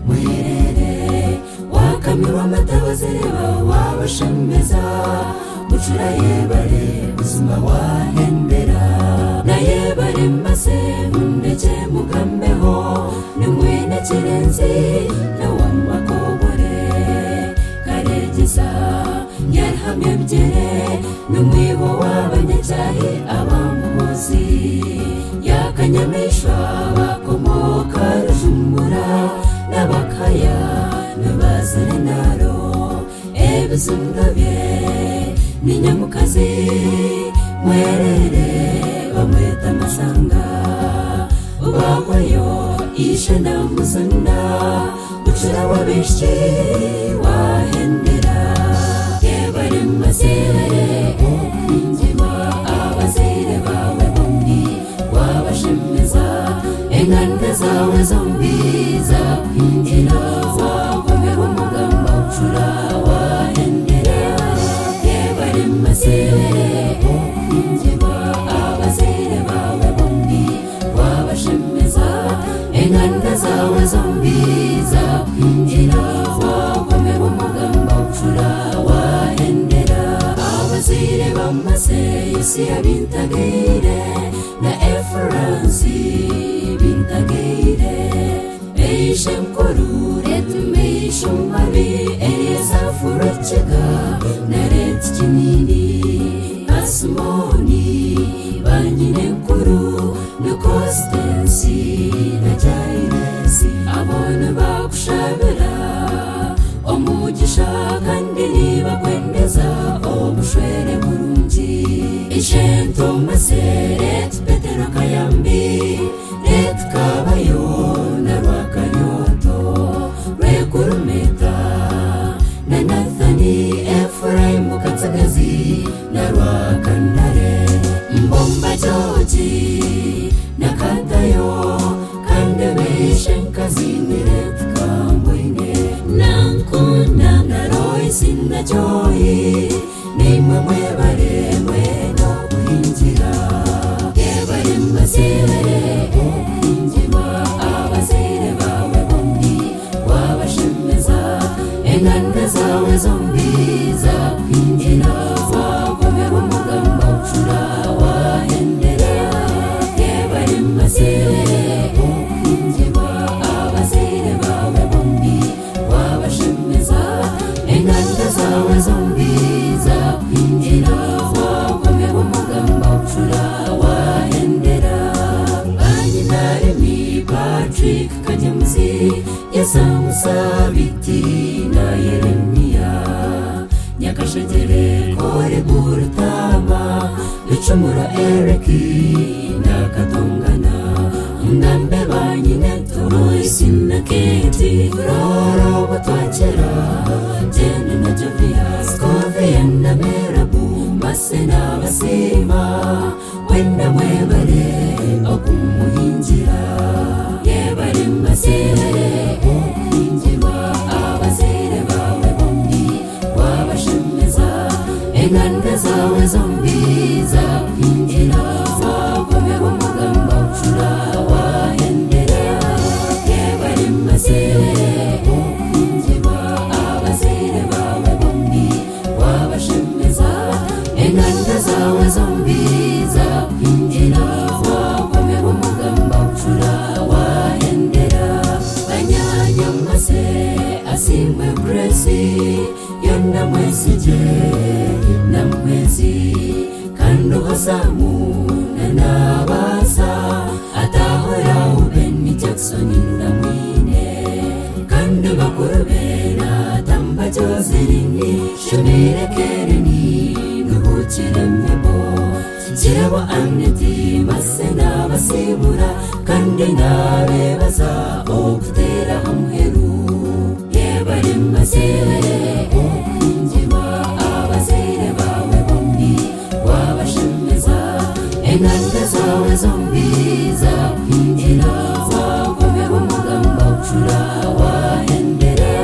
mwerere wakamirwa amata bazireba wabashemeza bucura yebare buzima wahendera na yebare mbase mundeke mugambeho nimwene kirenzi na wamakobore karegeza yarhamye byere numwibo w'abanyacyahi abamuzi yakanyamisha bakomoka rujumbura n'abakaya n'abazirenaro ebizundabye n'inyamukazi mwerere bamwita amasanga ubahwayo ishe na muzana bucura wabishyi wahendera yebare mazere injima abazire bawe bombi wabashemeza enganda zawe zombi zakwinjira wagome umugamba ucura wahendera yebare mazere injima abazire bawe bombi wabashemeza enganda zawe zombi zakwinjira wagome umugamba ucura wahendera abazire bamaze isi yabintagire na eferansi bintagire eishe mkuru retumeisho mabi elieza furachega na reti kinini asimoni banyine mkuru nukostensi na jairesi abona bakushabira omugisha kandi nibakwendeza obushwere burungi ishento maseret petero kayambi ret kabayo na rwakanyoto rwekurumeta na nathani efraimu katsagazi na rwakandare mbomba joji na katayo kandebeshenkazi niret kamboine nankuna na roisi na joyi nimwe mwebare mweno kuhinjira yebare mbasire injima abazire bawe bombi wabashemeza enganda zawe zombi zakwinjira wagome umugamba ucura wahendera yebare mbasire injima abazire bawe bombi wabashemeza enganda zawe zombi zakwinjira wagome umugamba ucura wahendera banyinaremi Patrick Kanyamuzi yasamusabiti na Yeremiya nyakashegere kore burutama bicumura Eriki na Katongana ngambe banyine turuisi na Keti roro butwakera jene na Jovias Kovia na Merabu mbase na basima wenda mwebare okumuhinjira yebare mbasire injima abazire bawe bombi wabashemeza enganda zawe zombi zakwinjira wagome umugamba ucura wahendera yebare mbasire injima abazire bawe bombi wabashemeza enganda zawe zombi zakwinjira wagome umugamba ucura wahendera banyanyamase asimwe Grace yona mwesije na mwezi kando hasamu na nabasa atahora ubeni Jackson na mwine kando bakurubera tamba jozirini shumire kereni nuhuchiremebo kirabo aneti masena basibura kandi nabebaza okutera hamheru yebare mbasire injima abazire bawe bombi wabashemeza enganda zawe zombi zakwinjira wagome umugamba ucura wahendera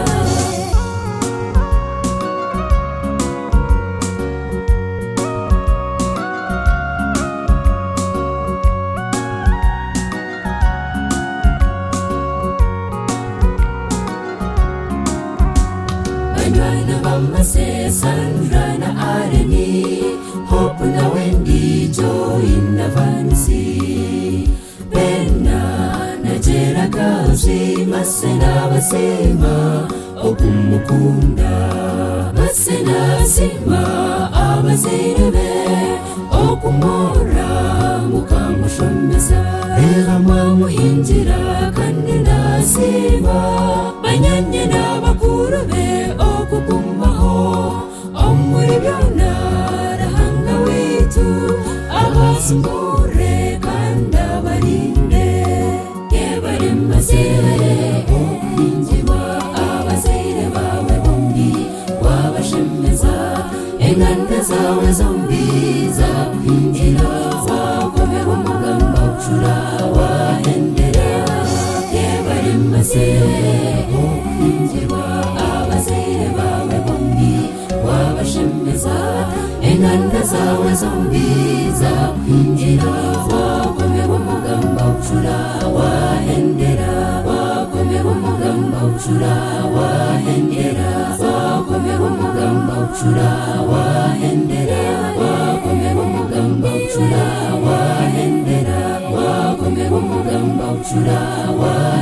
Sandra na Areni, Hope na Wendy, Joy na Vansi, Bena na Jera Kausi, Masena basema okumukunda, Masena sima abazirebe okumora mukamushomeza, reba mwamuhingira kandi nasima, banyanye n'abakuru be okugumaho omuri byona rahanga wetu, abasimbure kandi abarinde, yebari mazire okuhingirwa abazire bawe bombi wabashemeza, enganda zawe zombi zakuhingira, wakomera umugamba ucura wahendera, yebari mazire okuhingirwa abazire bawe bombi wabashemeza, enganda zawe zombi zakuhingira, wakomera umugamba ucura wahendera, wakomera umugamba ucura wahendera, wakomera umugamba ucura wahendera, wakomera umugamba ucura wahendera, wakomera umugamba ucura wahendera.